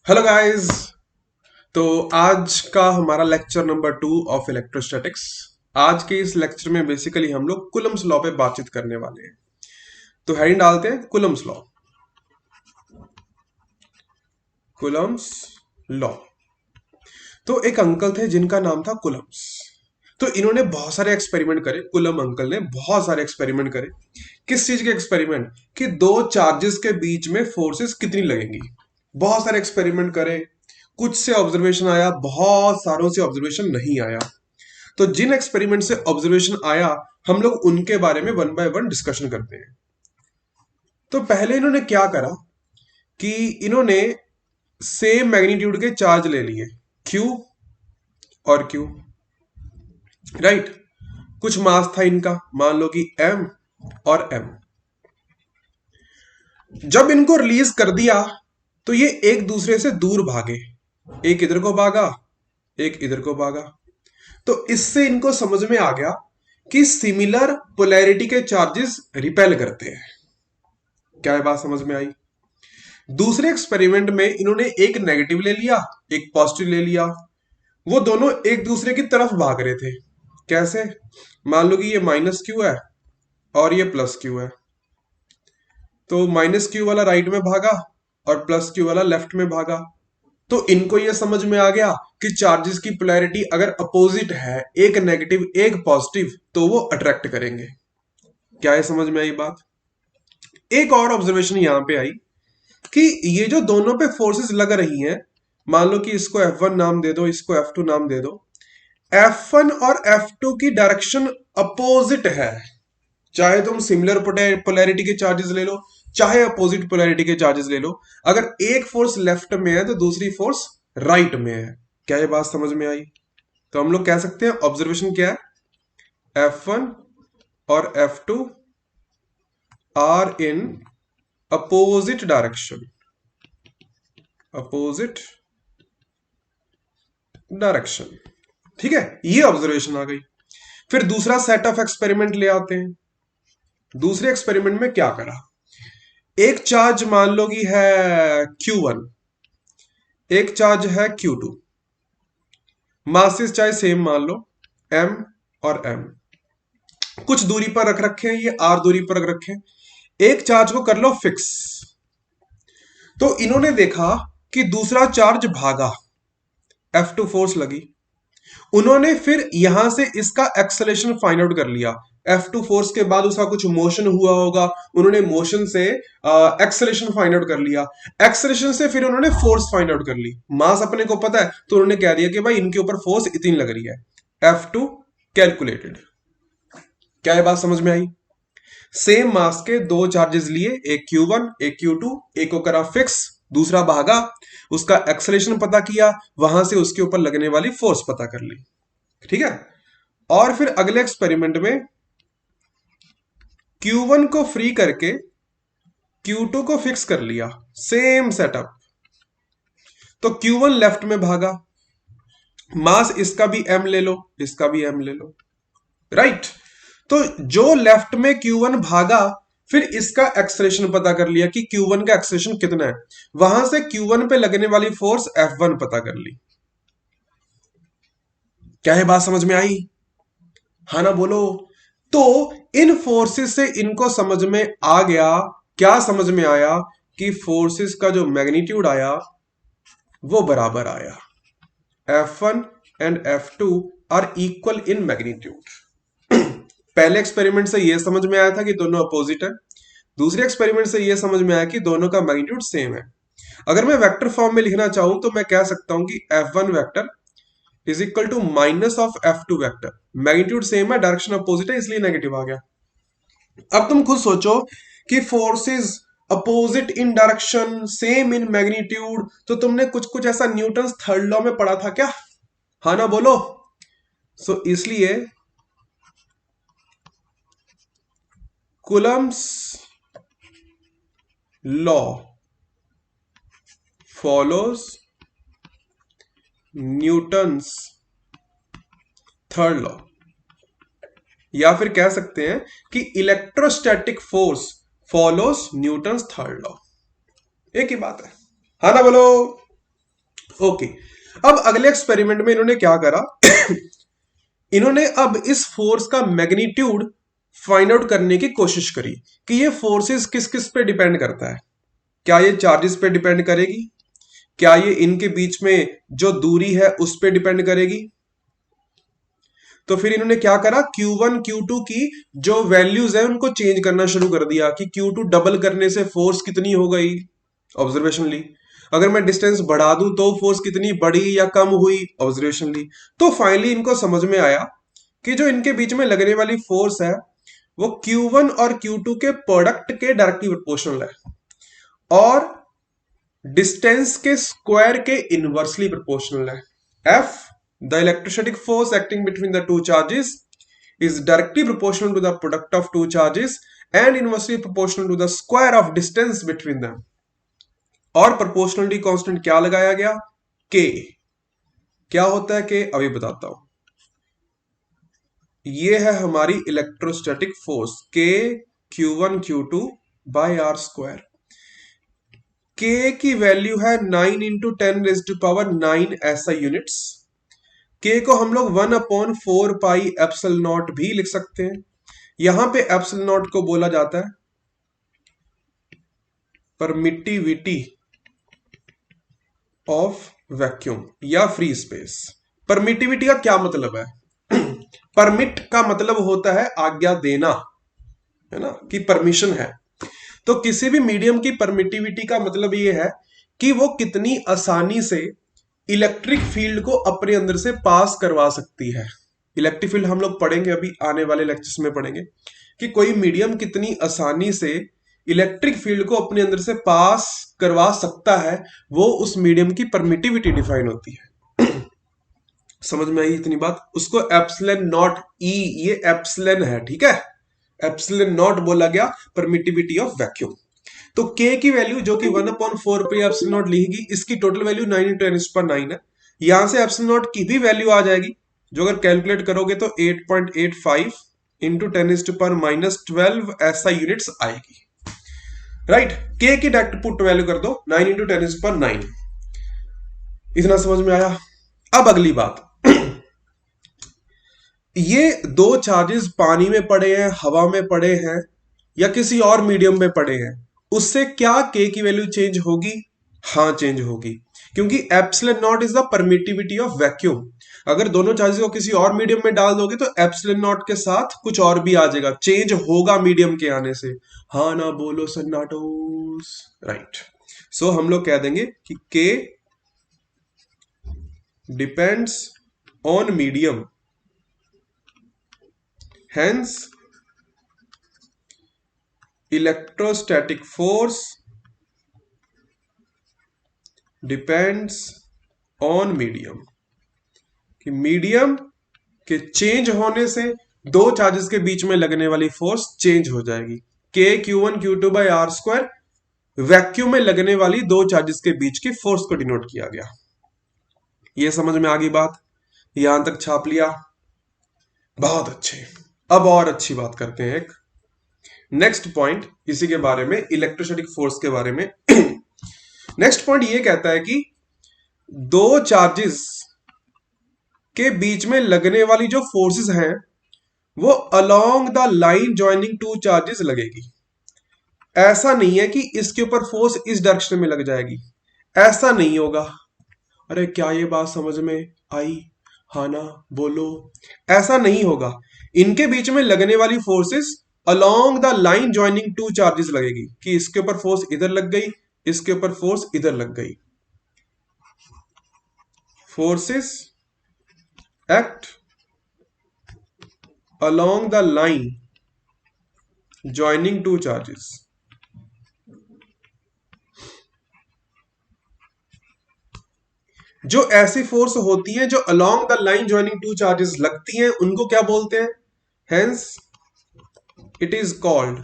Hello guys. तो आज का हमारा लेक्चर नंबर 2 ऑफ इलेक्ट्रोस्टैटिक्स। आज के इस लेक्चर में बेसिकली हम लोग कुलम्स लॉ पे बातचीत करने वाले हैं। तो हेडिंग डालते हैं कुलम्स लॉ। Coulombs law. तो एक अंकल थे जिनका नाम था कुलम्स। तो इन्होंने बहुत सारे एक्सपेरिमेंट करे। कुलम अंकल ने बहुत सारे एक्सपेरिमेंट करे। किस चीज के एक्सपेरिमेंट? कि दो चार्जेस के बीच में फोर्सेस कितनी लगेंगी। बहुत सारे एक्सपेरिमेंट करे। कुछ से ऑब्जर्वेशन आया, बहुत सारों से ऑब्जर्वेशन नहीं आया। तो जिन एक्सपेरिमेंट से ऑब्जर्वेशन आया, हम लोग उनके बारे में वन बाय वन डिस्कशन करते हैं। तो पहले इन्होंने क्या करा कि इन्होंने सेम मैग्नीट्यूड के चार्ज ले लिए, क्यू और क्यू। राइट। कुछ मास था इनका, मान लो कि एम और एम। जब इनको रिलीज कर दिया तो ये एक दूसरे से दूर भागे। एक इधर को भागा, एक इधर को भागा। तो इससे इनको समझ में आ गया कि सिमिलर पोलैरिटी के चार्जेस रिपेल करते हैं। क्या ये बात समझ में आई? दूसरे एक्सपेरिमेंट में इन्होंने एक नेगेटिव ले लिया, एक पॉजिटिव ले लिया। वो दोनों एक दूसरे की तरफ भाग रहे थे। कैसे? मान लो कि ये माइनस क्यू है और ये प्लस क्यू है। तो माइनस क्यू वाला राइट में भागा और प्लस क्यू वाला लेफ्ट में भागा। तो इनको ये समझ में आ गया कि चार्जेस की पोलैरिटी अगर अपोजिट है, एक नेगेटिव एक पॉजिटिव, तो वो अट्रैक्ट करेंगे। क्या ये समझ में आई बात? एक और ऑब्जर्वेशन यहां पे आई कि ये जो दोनों पे फोर्सेस लग रही हैं, मान लो कि इसको F1 नाम दे दो, इसको F2 नाम दे दो। F1 और F2 की डायरेक्शन अपोजिट है। चाहे तुम सिमिलर पोलैरिटी के चार्जेस ले लो, चाहे अपोजिट पोलैरिटी के चार्जेस ले लो। अगर एक फोर्स लेफ्ट में है तो दूसरी फोर्स राइट में है। क्या ये बात समझ में आई? तो हम लोग कह सकते हैं ऑब्जर्वेशन क्या है, F1 और F2 are in opposite direction. Opposite direction. ठीक है, ये ऑब्जर्वेशन आ गई। फिर दूसरा सेट ऑफ एक्सपेरिमेंट ले आते हैं। दूसरे एक्सपेरिमेंट में क्या करा? एक चार्ज मान लो कि है Q1, एक चार्ज है Q2। मासेस चाहे सेम मान लो, M और M। कुछ दूरी पर रख रखे हैं, ये R दूरी पर रख रखे हैं। एक चार्ज को कर लो फिक्स। तो इन्होंने देखा कि दूसरा चार्ज भागा, F2 फोर्स लगी। उन्होंने फिर यहां से इसका एक्सेलेरेशन फाइंड आउट कर लिया। F2 फोर्स के बाद उसका कुछ मोशन हुआ होगा, उन्होंने मोशन से एक्सेलेरेशन फाइंड आउट कर लिया। एक्सेलेरेशन से फिर उन्होंने फोर्स फाइंड आउट कर ली। मास अपने को पता है तो उन्होंने कह दिया कि भाई इनके ऊपर फोर्स इतनी लग रही है। F2 calculated. क्या ये बात समझ में आई? सेम मास के दो चार्जेस लिए, एक Q1 एक Q2। एक को करा फिक्स, दूसरा भागा, उसका एक्सेलेरेशन पता किया, वहां से उसके ऊपर लगने वाली फोर्स पता कर ली। ठीक है। और फिर अगले एक्सपेरिमेंट में Q1 को फ्री करके Q2 को फिक्स कर लिया। Same setup. तो Q1 लेफ्ट में भागा, मास इसका भी M ले लो, इसका भी M ले लो। राइट। तो जो लेफ्ट में Q1 भागा, फिर इसका एक्सेलेरेशन पता कर लिया कि Q1 का एक्सेलेरेशन कितना है। वहां से Q1 पे लगने वाली फोर्स F1 पता कर ली। क्या है बात समझ में आई? हाँ ना बोलो। तो इन फोर्सेस से इनको समझ में आ गया, क्या समझ में आया? कि फोर्सेस का जो मैग्नीट्यूड आया वो बराबर आया। F1 and F2 are equal in magnitude. पहले एक्सपेरिमेंट से यह समझ में आया था कि दोनों अपोजिट है। दूसरे एक्सपेरिमेंट से यह समझ में आया कि दोनों का मैग्नीट्यूड सेम है। अगर मैं वेक्टर फॉर्म में लिखना चाहूं तो मैं कह सकता हूं कि F1 vector is equal to minus of F2 vector. Magnitude same है, डायरेक्शन अपोजिट है, इसलिए नेगेटिव आ गया। अब तुम खुद सोचो कि forces opposite in direction, same in magnitude, तो तुमने कुछ कुछ ऐसा न्यूटन्स थर्ड लॉ में पढ़ा था क्या? हाँ ना बोलो। इसलिए Coulomb's law follows Newton's third law. या फिर कह सकते हैं कि electrostatic force follows Newton's third law. एक ही बात है। हाँ ना बोलो। ओके, अब अगले एक्सपेरिमेंट में इन्होंने क्या करा इन्होंने अब इस फोर्स का मैग्नीट्यूड फाइंड आउट करने की कोशिश करी कि ये फोर्सेस किस किस पे डिपेंड करता है। क्या ये चार्जेस पे डिपेंड करेगी, क्या ये इनके बीच में जो दूरी है उस पे डिपेंड करेगी। तो फिर इन्होंने क्या करा, Q1 Q2 की जो वैल्यूज है उनको चेंज करना शुरू कर दिया कि Q2 डबल करने से फोर्स कितनी हो गई, ऑब्जर्वेशन ली। अगर मैं डिस्टेंस बढ़ा दूं तो फोर्स कितनी बढ़ी या कम हुई, ऑब्जर्वेशन ली। तो फाइनली इनको समझ में आया कि जो इनके बीच में लगने वाली फोर्स है वो Q1 और Q2 के प्रोडक्ट के डायरेक्टली प्रोपोर्शनल है और डिस्टेंस के स्क्वायर के इनवर्सली प्रोपोर्शनल है। F, the electrostatic force acting between the two charges, is directly proportional to the product of two charges and inversely proportional to the square of distance between them. और proportionality constant क्या लगाया गया, K। क्या होता है K, अभी बताता हूं। ये है हमारी electrostatic force K Q1 Q2 by r square. K की वैल्यू है 9 इंटू 10⁻⁹ ऐसा यूनिट्स। K को हम लोग 1/4 पाई एप्सिलॉन नॉट भी लिख सकते हैं। यहां पे एप्सिलॉन नॉट को बोला जाता है परमिटिविटी ऑफ वैक्यूम या फ्री स्पेस। परमिटिविटी का क्या मतलब है? परमिट का मतलब होता है आज्ञा देना, है ना, कि परमिशन है। तो किसी भी मीडियम की परमिटिविटी का मतलब यह है कि वो कितनी आसानी से इलेक्ट्रिक फील्ड को अपने अंदर से पास करवा सकती है। इलेक्ट्रिक फील्ड हम लोग पढ़ेंगे, अभी आने वाले लेक्चर्स में पढ़ेंगे कि कोई मीडियम कितनी आसानी से इलेक्ट्रिक फील्ड को अपने अंदर से पास करवा सकता है, वो उस मीडियम की परमिटिविटी डिफाइन होती है। समझ में आई इतनी बात? उसको एप्सिलॉन नॉट ई, ये एप्सिलॉन है, ठीक है, एप्सिलॉन नॉट बोला गया परमिटिविटी ऑफ वैक्यूम। तो K की वैल्यू जो कि 1/4 पे एप्सिलॉन नॉट लिखेगी, इसकी टोटल वैल्यू 9 × 10⁻⁹ है। यहां से एप्सिलॉन नॉट की भी वैल्यू आ जाएगी, जो अगर कैलकुलेट करोगे तो 8.85 इंटू 10⁻⁻12 ऐसा यूनिट्स आएगी, राइट। K की डायरेक्ट पुट वैल्यू कर दो 9 इंटू 10⁻⁹। इतना समझ में आया? अब अगली बात, ये दो चार्जेस पानी में पड़े हैं, हवा में पड़े हैं या किसी और मीडियम में पड़े हैं, उससे क्या K की वैल्यू चेंज होगी? हाँ, चेंज होगी, क्योंकि epsilon not is the permittivity of vacuum. अगर दोनों चार्जेस को किसी और मीडियम में डाल दोगे तो एप्सिलॉन नॉट के साथ कुछ और भी आ जाएगा, चेंज होगा मीडियम के आने से। हाँ ना बोलो सन्नाटोस, राइट। सो हम लोग कह देंगे कि K depends on medium, hence electrostatic force depends on medium, कि मीडियम के चेंज होने से दो चार्जेस के बीच में लगने वाली फोर्स चेंज हो जाएगी। K Q1 Q2 by r square vacuum में लगने वाली दो चार्जेस के बीच की फोर्स को डिनोट किया गया। ये समझ में आ गई बात? यहां तक छाप लिया? बहुत अच्छे। अब और अच्छी बात करते हैं, एक नेक्स्ट पॉइंट इसी के बारे में, इलेक्ट्रोस्टैटिक फोर्स के बारे में। नेक्स्ट पॉइंट ये कहता है कि दो चार्जेस के बीच में लगने वाली जो फोर्सेस हैं वो along the line joining two charges लगेगी। ऐसा नहीं है कि इसके ऊपर फोर्स इस डायरेक्शन में लग जाएगी, ऐसा नहीं होगा। अरे क्या ये बात समझ में आई? हाँ ना बोलो। ऐसा नहीं होगा, इनके बीच में लगने वाली forces along the line joining two charges लगेगी, कि इसके ऊपर फोर्स इधर लग गई, इसके ऊपर फोर्स इधर लग गई। Forces act along the line joining two charges। जो ऐसी फोर्स होती हैं जो along the line joining two charges लगती हैं, उनको क्या बोलते हैं? Hence it is called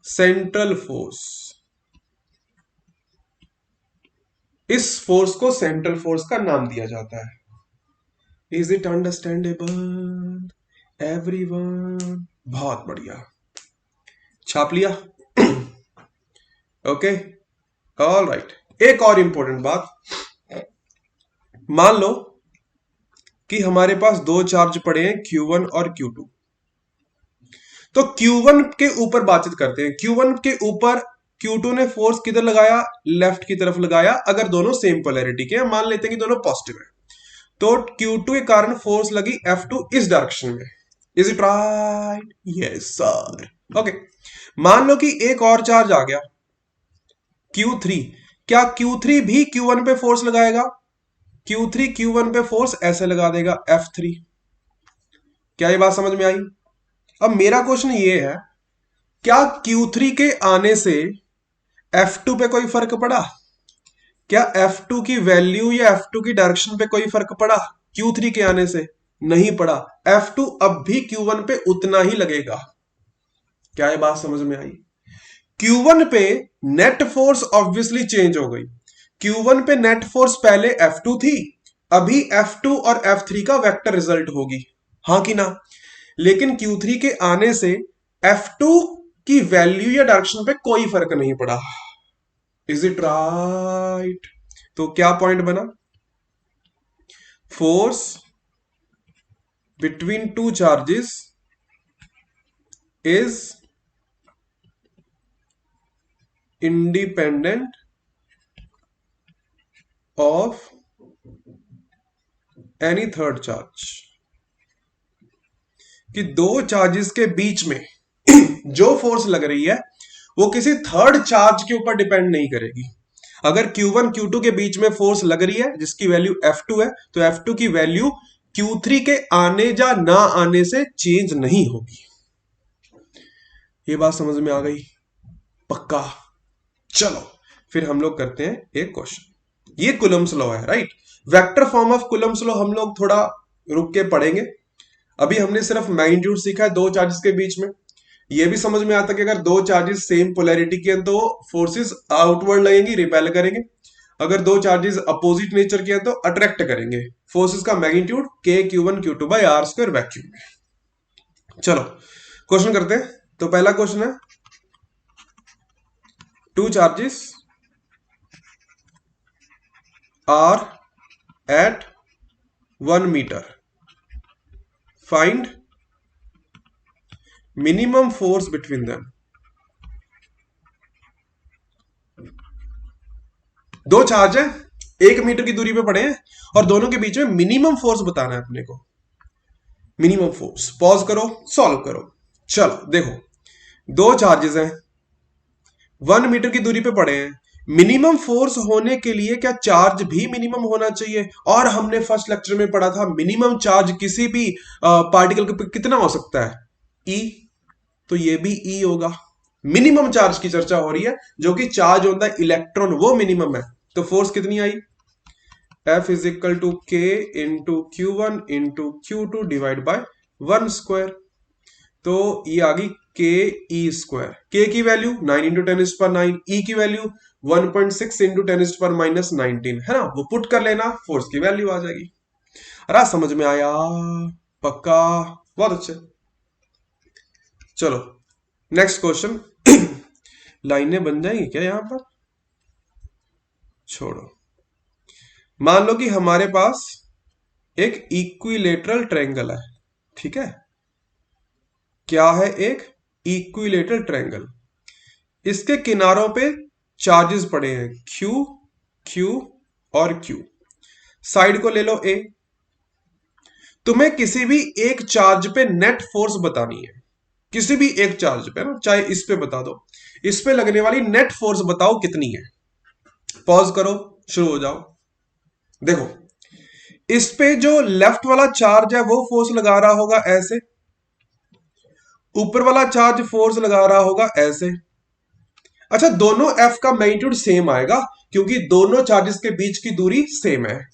central force। इस फोर्स को सेंट्रल फोर्स का नाम दिया जाता है। Is it understandable everyone? बहुत बढ़िया, छाप लिया? Okay, all right. एक और इंपॉर्टेंट बात, मान लो कि हमारे पास दो चार्ज पड़े हैं Q1 और Q2। तो Q1 के ऊपर बातचीत करते हैं। Q1 के ऊपर Q2 ने फोर्स किधर लगाया, लेफ्ट की तरफ लगाया। अगर दोनों सेम पोलैरिटी के हैं, मान लेते हैं कि दोनों पॉजिटिव है, तो Q2 के कारण फोर्स लगी F2 इस डायरेक्शन में। Is it right? Yes sir. Okay, मान लो कि एक और चार्ज आ गया Q3। क्या Q3 भी Q1 पे फोर्स लगाएगा? Q3 Q1 पे फोर्स ऐसे लगा देगा F3। क्या ये बात समझ में आई? अब मेरा क्वेश्चन ये है, क्या Q3 के आने से F2 पे कोई फर्क पड़ा? क्या F2 की वैल्यू या F2 की डायरेक्शन पे कोई फर्क पड़ा Q3 के आने से? नहीं पड़ा। F2 अब भी Q1 पे उतना ही लगेगा। क्या ये बात समझ में आई? Q1 पे नेट फोर्स ऑब्वियसली चेंज हो गई। Q1 पे नेट फोर्स पहले F2 थी, अभी F2 और F3 का वेक्टर रिजल्ट होगी, हाँ कि ना? लेकिन Q3 के आने से F2 की वैल्यू या डायरेक्शन पे कोई फर्क नहीं पड़ा। Is it right? तो क्या पॉइंट बना? Force between two charges is independent of any third charge. कि दो चार्जेस के बीच में जो फोर्स लग रही है वो किसी थर्ड चार्ज के ऊपर डिपेंड नहीं करेगी। अगर Q1 Q2 के बीच में फोर्स लग रही है जिसकी वैल्यू F2 है, तो F2 की वैल्यू Q3 के आने या ना आने से चेंज नहीं होगी। ये बात समझ में आ गई? पक्का? चलो फिर हम लोग करते हैं एक क्वेश्चन। ये कूलम्ब्स लॉ है, right? Vector form of Coulomb's law हम लोग थोड़ा रुक के पढ़ेंगे। अभी हमने सिर्फ मैग्नीट्यूड सीखा है दो चार्जेस के बीच में। ये भी समझ में आता है कि अगर दो चार्जेस सेम पोलैरिटी के हैं तो फोर्सेस आउटवर्ड लगेंगी, रिपेल करेंगे। अगर दो चार्जेस अपोजिट नेचर के हैं तो अट्रैक्ट करेंगे। फोर्सेस का magnitude K Q1 Q2 bye R² vacuum में। चलो क्वेश्चन करते हैं। तो पहला क्वेश्चन है, two charges are at 1 meter, find minimum force between them. दो चार्ज है, 1 मीटर की दूरी पे पड़े हैं और दोनों के बीच में मिनिमम फोर्स बताना है अपने को। मिनिमम फोर्स, पॉज करो, सॉल्व करो। चलो देखो, दो चार्जेस हैं, 1 मीटर की दूरी पे पड़े हैं। मिनिमम फोर्स होने के लिए क्या चार्ज भी मिनिमम होना चाहिए? और हमने फर्स्ट लेक्चर में पढ़ा था मिनिमम चार्ज किसी भी पार्टिकल पे कितना हो सकता है? E। तो ये भी E होगा। मिनिमम चार्ज की चर्चा हो रही है, जो कि चार्ज ऑन द इलेक्ट्रॉन, वो मिनिमम है। तो फोर्स कितनी आई? F is equal to K into Q1 into Q2 divide by 1²। तो ये आ गई Ke²। K की वैल्यू 9 इंटू 10⁻⁹, E की वैल्यू 1.6 इंटू 10⁻⁻19 है ना। वो पुट कर लेना, फोर्स की वैल्यू आ जाएगी। अरे समझ में आया? पक्का? बहुत अच्छे। चलो नेक्स्ट क्वेश्चन। लाइनें बन जाएंगी क्या यहां पर? छोड़ो। मान लो कि हमारे पास एक इक्विलेटरल ट्रायंगल है, ठीक है? क्या है? एक इक्विलेटरल ट्रायंगल। इसके किनारों पे चार्जेस पड़े हैं Q, Q और Q। साइड को ले लो A। तुम्हें किसी भी एक चार्ज पे नेट फोर्स बतानी है, किसी भी एक चार्ज पे ना, चाहे इस पे बता दो, इस पे लगने वाली नेट फोर्स बताओ कितनी है। पॉज करो, शुरू हो जाओ। देखो, इस पे जो लेफ्ट वाला चार्ज है वो फोर्स लगा रहा होगा ऐसे, ऊपर वाला चार्ज फोर्स लगा रहा होगा ऐसे। अच्छा, दोनों F का मैग्नीट्यूड सेम आएगा क्योंकि दोनों चार्जेस के बीच की दूरी सेम है।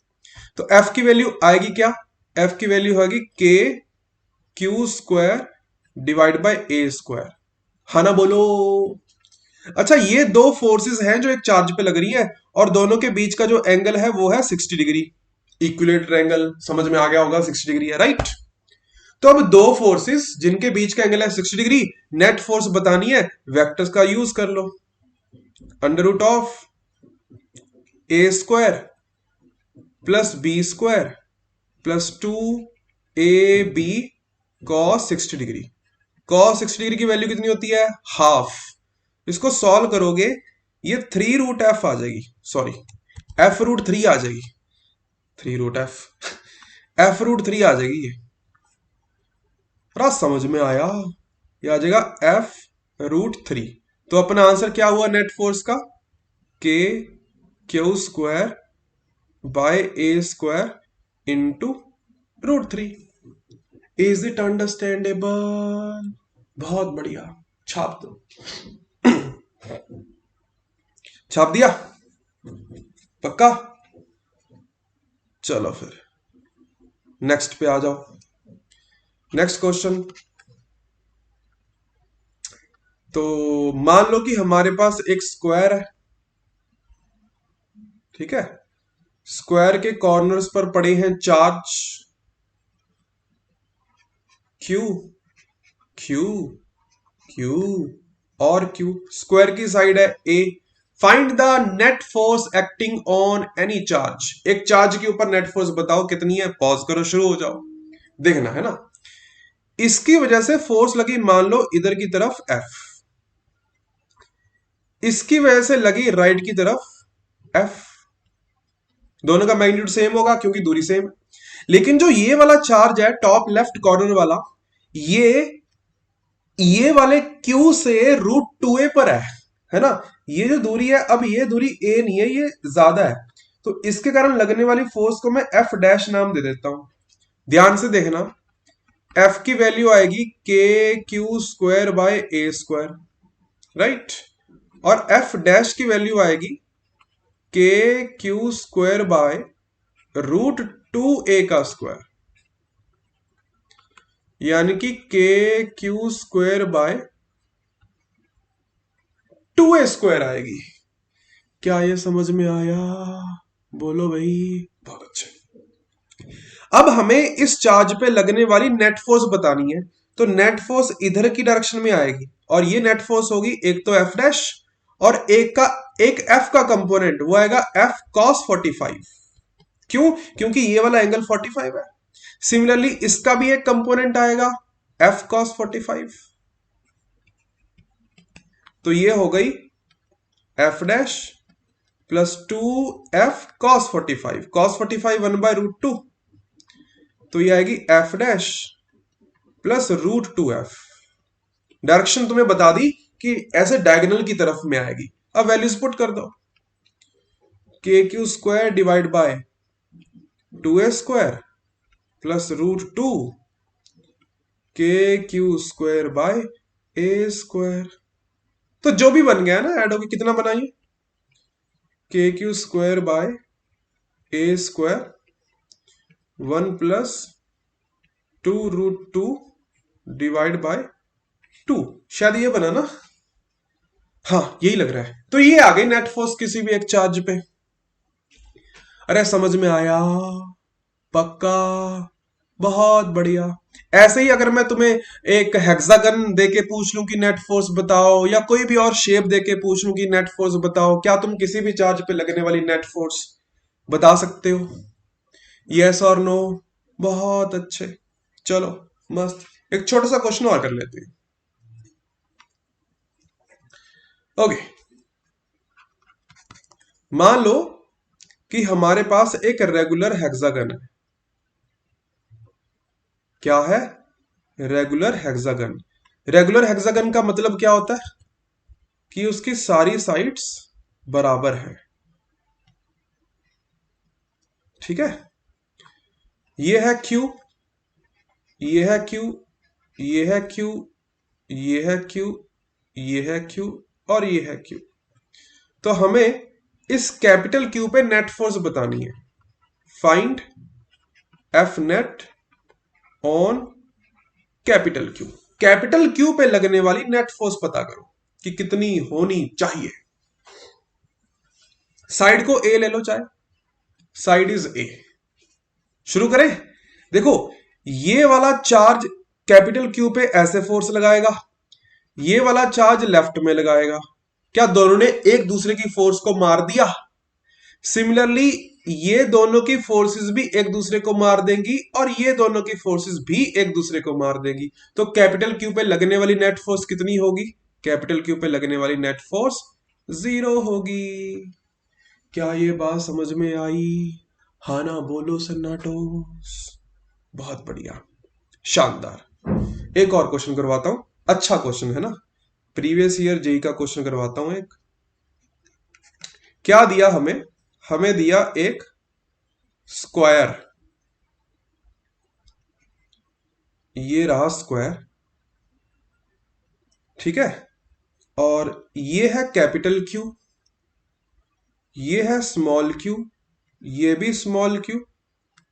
तो F की वैल्यू आएगी क्या? F की वैल्यू होगी KQ² डिवाइड बाय A²। हाँ ना, बोलो। अच्छा, ये दो फोर्सेस हैं जो एक चार्ज पे लग रही है और दोनों के बीच का जो एंगल है वो है 60 डिग्री। इक्विलेटरल एंगल समझ में आ गया होगा, 60 डिग्री है, राइट? तो अब दो फोर्सेस जिनके बीच का एंगल है 60 डिग्री, नेट फोर्स बतानी है, वेक्टर्स का यूज कर लो। Under root of A square plus B square plus 2ab cos 60 degree. cos 60 degree की वैल्यू कितनी होती है? हाफ। इसको सॉल्व करोगे ये 3√f आ जाएगी, सॉरी f√3 आ जाएगी, 3√f f√3 आ जाएगी ये। समझ में आया? ये आ जाएगा f√3। तो अपना आंसर क्या हुआ नेट फोर्स का? के Q square bye a square into √3। Is it understandable? बहुत बढ़िया, छाप दो। छाप दिया? पक्का? चलो फिर नेक्स्ट पे आ जाओ। Next question. तो मान लो कि हमारे पास एक स्क्वायर है, ठीक है। स्क्वायर के कॉर्नर्स पर पड़े हैं चार्ज क्यू क्यू क्यू और क्यू। स्क्वायर की साइड है A. Find the net force acting on any charge. एक चार्ज के ऊपर नेट फोर्स बताओ कितनी है। पॉज करो, शुरू हो जाओ, देखना है ना। इसकी वजह से फोर्स लगी मान लो इधर की तरफ एफ, इसकी वजह से लगी राइट की तरफ एफ। दोनों का मैग्नीट्यूड सेम होगा क्योंकि दूरी सेम है। लेकिन जो ये वाला चार्ज है टॉप लेफ्ट कॉर्नर वाला, ये वाले Q से √2a पर है ना। ये जो दूरी है, अब ये दूरी a नहीं है, ये ज्यादा है, तो इसके कारण लगने वाली फोर्स को मैं F डैश नाम दे देता हूं। ध्यान से देखना, F की वैल्यू आएगी के Q square bye a square, right. और F डैश की वैल्यू आएगी के क्यू स्क्वायर बाय √2a का स्क्वायर, यानी कि के Q square bye 2a square आएगी। क्या ये समझ में आया? बोलो भाई। बहुत अच्छे। अब हमें इस चार्ज पे लगने वाली नेट फोर्स बतानी है, तो नेट फोर्स इधर की डायरेक्शन में आएगी और ये नेट फोर्स होगी एक तो F डैश और एक F का कंपोनेंट वो आएगा F cos 45। क्यों? क्योंकि ये वाला एंगल 45 है। सिमिलरली इसका भी एक कंपोनेंट आएगा F cos 45। तो ये हो गई F dash plus 2F cos 45। cos 45 1/√2, तो ये आएगी F dash plus √2F। Direction तुम्हें बता दी कि ऐसे डायगोनल की तरफ में आएगी। अब वैल्यूज पुट कर दो, के Q square divide by 2a square plus √2 के Q square bye a square. तो जो भी बन गया ना ऐड होके कितना बनाइए, के Q square bye a square 1 plus 2√2 divide by 2। शायद ये बना ना, हाँ यही लग रहा है। तो ये आ गई नेट फोर्स किसी भी एक चार्ज पे। अरे समझ में आया? पक्का? बहुत बढ़िया। ऐसे ही अगर मैं तुम्हें एक हेक्सागन देके पूछ लूं कि नेट फोर्स बताओ, या कोई भी और शेप देके पूछ लूं कि नेट फोर्स बताओ, क्या तुम किसी भी चार्ज पे लगने वाली नेट फोर्स बता सकते हो? यस और नो? बहुत अच्छे। चलो मस्त, एक छोटा सा क्वेश्चन और कर लेते हैं। ओके, मान लो कि हमारे पास एक रेगुलर हेक्सागन है। क्या है? Regular hexagon. रेगुलर हेक्सागन का मतलब क्या होता है कि उसकी सारी साइड्स बराबर है, ठीक है। ये है Q, ये है Q, ये है Q, ये है Q, ये है Q और ये है Q। तो हमें इस कैपिटल Q पे नेट फोर्स बतानी है। Find F net on capital Q। Capital Q पे लगने वाली नेट फोर्स पता करो कि कितनी होनी चाहिए। साइड को A ले लो, चाहे साइड इज A। शुरू करें। देखो ये वाला चार्ज कैपिटल Q पे ऐसे फोर्स लगाएगा, ये वाला चार्ज लेफ्ट में लगाएगा। क्या दोनों ने एक दूसरे की फोर्स को मार दिया? सिमिलरली ये दोनों की फोर्सेस भी एक दूसरे को मार देंगी और ये दोनों की फोर्सेस भी एक दूसरे को मार देंगी। तो कैपिटल क्यू पे लगने वाली नेट फोर्स कितनी होगी? कैपिटल क्यू पे लगने वाली नेट फोर्स 0 होगी। क्या ये बात समझ में आई? हाँ ना बोलो सन्नाटोस। बहुत बढ़िया, शानदार। एक और क्वेश्चन करवाता हूं, अच्छा क्वेश्चन है ना, प्रीवियस ईयर जेई का क्वेश्चन करवाता हूं एक। क्या दिया हमें? हमें दिया एक स्क्वायर, ये रहा स्क्वायर, ठीक है, और ये है कैपिटल क्यू, ये है स्मॉल क्यू, ये भी स्मॉल क्यू,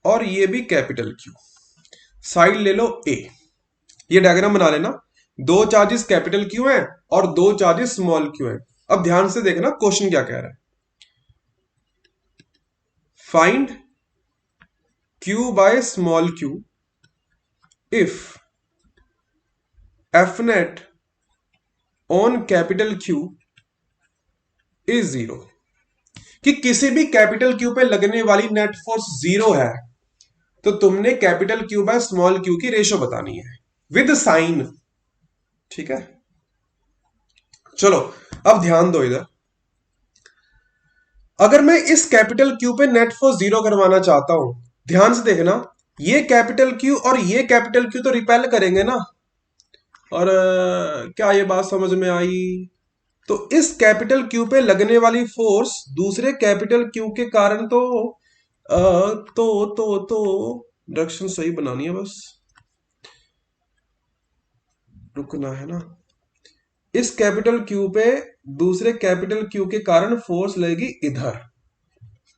और ये भी कैपिटल क्यू। साइड ले लो ए। ये डायग्राम बना लेना। दो चार्जेस कैपिटल क्यू हैं और दो चार्जेस स्मॉल क्यू हैं। अब ध्यान से देखना क्वेश्चन क्या कह रहा है। Find Q by small Q if F net on capital Q is 0। कि किसी भी कैपिटल क्यू पे लगने वाली नेट फोर्स 0 है तो तुमने capital Q by small Q की रेशो बतानी है विद साइन, ठीक है। चलो अब ध्यान दो इधर। अगर मैं इस कैपिटल क्यू पे नेट फोर्स 0 करवाना चाहता हूं, ध्यान से देखना, ये कैपिटल क्यू और ये कैपिटल क्यू तो रिपेल करेंगे ना। और क्या ये बात समझ में आई? तो इस कैपिटल क्यू पे लगने वाली फोर्स दूसरे कैपिटल क्यू के कारण तो डायरेक्शन सही बनानी है, बस रुकना है ना। इस कैपिटल क्यू पे दूसरे कैपिटल क्यू के कारण फोर्स लगेगी इधर,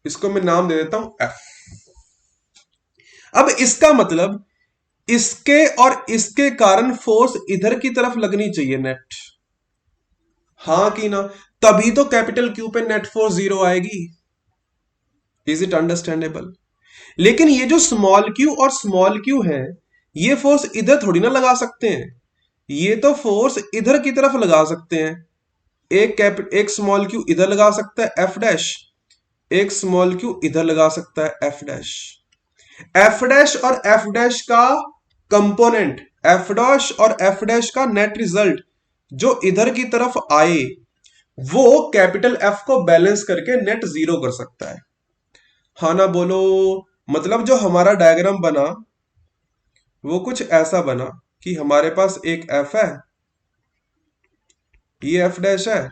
इसको मैं नाम दे देता हूं एफ। अब इसका मतलब इसके और इसके कारण फोर्स इधर की तरफ लगनी चाहिए नेट, हाँ कि ना? तभी तो कैपिटल क्यू पे नेट फोर्स 0 आएगी। Is it understandable? लेकिन ये जो स्मॉल क्यू और स्मॉल क्यू है, ये फोर्स इधर थोड़ी ना लगा सकते हैं, ये तो फोर्स इधर की तरफ लगा सकते हैं। एक स्मॉल क्यू इधर लगा सकता है एफ डैश, एक स्मॉल क्यू इधर लगा सकता है एफ डैश। एफ डैश और एफ डैश का कंपोनेंट, एफ डैश और एफ डैश का नेट रिजल्ट जो इधर की तरफ आए वो कैपिटल एफ को बैलेंस करके नेट 0 कर सकता है, हाँ ना बोलो? मतलब जो हमारा डायग्राम बना वो कुछ ऐसा बना कि हमारे पास एक एफ है, ये एफ डैश है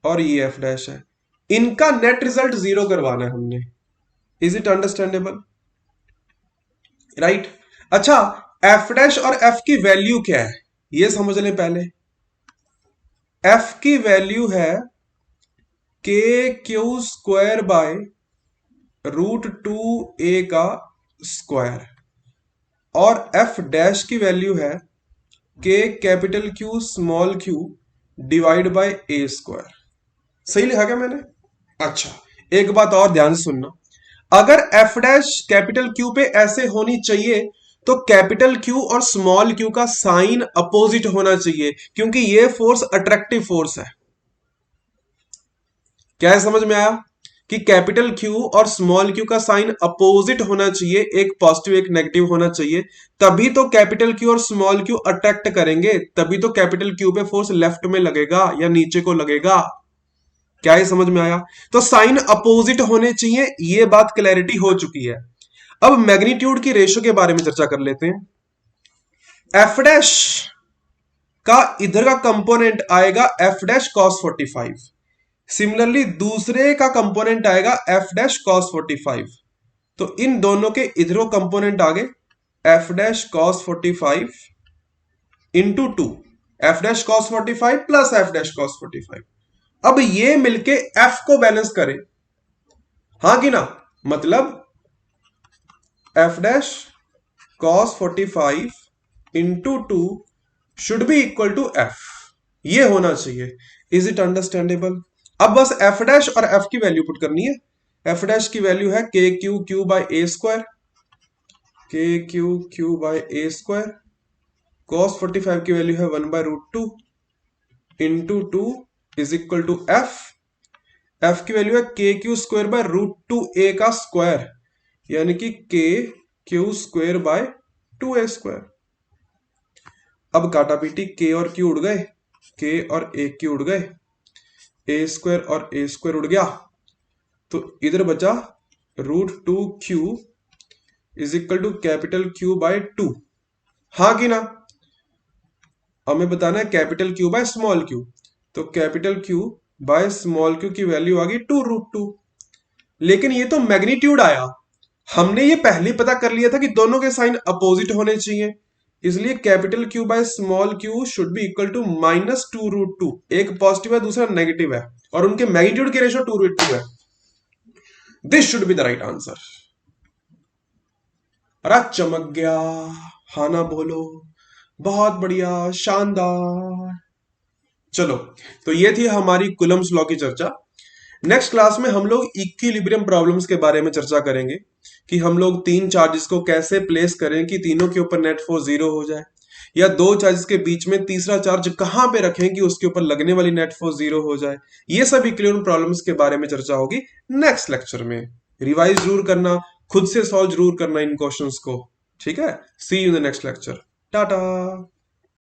और ये एफ डैश है, इनका नेट रिजल्ट 0 करवाना है हमने। Is it understandable? राइट। अच्छा, एफ डैश और एफ की वैल्यू क्या है ये समझ लें पहले। एफ की वैल्यू है K Q square bye √2a का स्क्वायर, और एफ डैश की वैल्यू है के capital Q small Q divide by a square. सही लिखा क्या मैंने? अच्छा, एक बात और ध्यान से सुनना, अगर एफ डैश कैपिटल क्यू पे ऐसे होनी चाहिए तो कैपिटल क्यू और स्मॉल क्यू का साइन अपोजिट होना चाहिए, क्योंकि ये फोर्स अट्रैक्टिव फोर्स है। क्या है, समझ में आया? कि कैपिटल क्यू और स्मॉल क्यू का साइन अपोजिट होना चाहिए, एक पॉजिटिव एक नेगेटिव होना चाहिए, तभी तो कैपिटल क्यू और स्मॉल क्यू अट्रैक्ट करेंगे, तभी तो कैपिटल क्यू पे फोर्स लेफ्ट में लगेगा या नीचे को लगेगा। क्या ये समझ में आया? तो साइन अपोजिट होने चाहिए, ये बात क्लैरिटी हो चुकी है। अब मैग्नीट्यूड की रेशो के बारे में चर्चा कर लेते हैं। एफ डैश का इधर का कंपोनेंट आएगा एफ डैश कॉस 45, सिमिलरली दूसरे का कंपोनेंट आएगा एफ डैश कॉस 45, तो इन दोनों के इधर कंपोनेंट आ गए F dash cos 45 into 2, F dash cos 45 plus F dash cos 45। अब ये मिलके एफ को बैलेंस करे, हाँ कि ना? मतलब F dash cos 45 into 2 should be equal to F, ये होना चाहिए। Is it understandable? अब बस एफ डैश और एफ की वैल्यू पुट करनी है। एफ डैश की वैल्यू है K Q Q by a square, K Q Q by a square, cos 45 की वैल्यू है 1/√2 into 2 is equal to F. F की वैल्यू है K Q square by root two ए का square, यानी कि के Q square by two A square. अब काटा पीटी, के और क्यू उड़ गए, के और ए क्यू उड़ गए, ए स्क्वायर और ए स्क्वायर उड़ गया, तो इधर बचा root two Q is equal to capital Q by two. हाँ कि ना? हमें बताना है capital Q by small Q, तो capital Q by small Q की वैल्यू आ गई टू रूट टू। लेकिन ये तो मैग्नीट्यूड आया, हमने ये पहले पता कर लिया था कि दोनों के साइन अपोजिट होने चाहिए, इसलिए capital Q by small Q should be equal to minus two root two. एक पॉजिटिव है दूसरा नेगेटिव है और उनके मैग्नीट्यूड की रेशियो टू रूट टू है। This should be the right answer. अरे चमक गया, हाँ ना बोलो, बहुत बढ़िया, शानदार। चलो, तो ये थी हमारी कुलम्स लॉ की चर्चा। नेक्स्ट क्लास में हम लोग इक्विलिब्रियम प्रॉब्लम्स के बारे में चर्चा करेंगे कि हम लोग तीन चार्जेस को कैसे प्लेस करें कि तीनों के ऊपर नेट फोर्स जीरो हो जाए, या दो चार्जेस के बीच में तीसरा चार्ज कहां पे रखें कि उसके ऊपर लगने वाली नेट फोर्स जीरो हो जाए। ये सब इक्विलिब्रियम प्रॉब्लम्स के बारे में चर्चा होगी नेक्स्ट लेक्चर में। रिवाइज जरूर करना, खुद से सॉल्व जरूर करना इन क्वेश्चंस को, ठीक है? See you in the next lecture. Tata.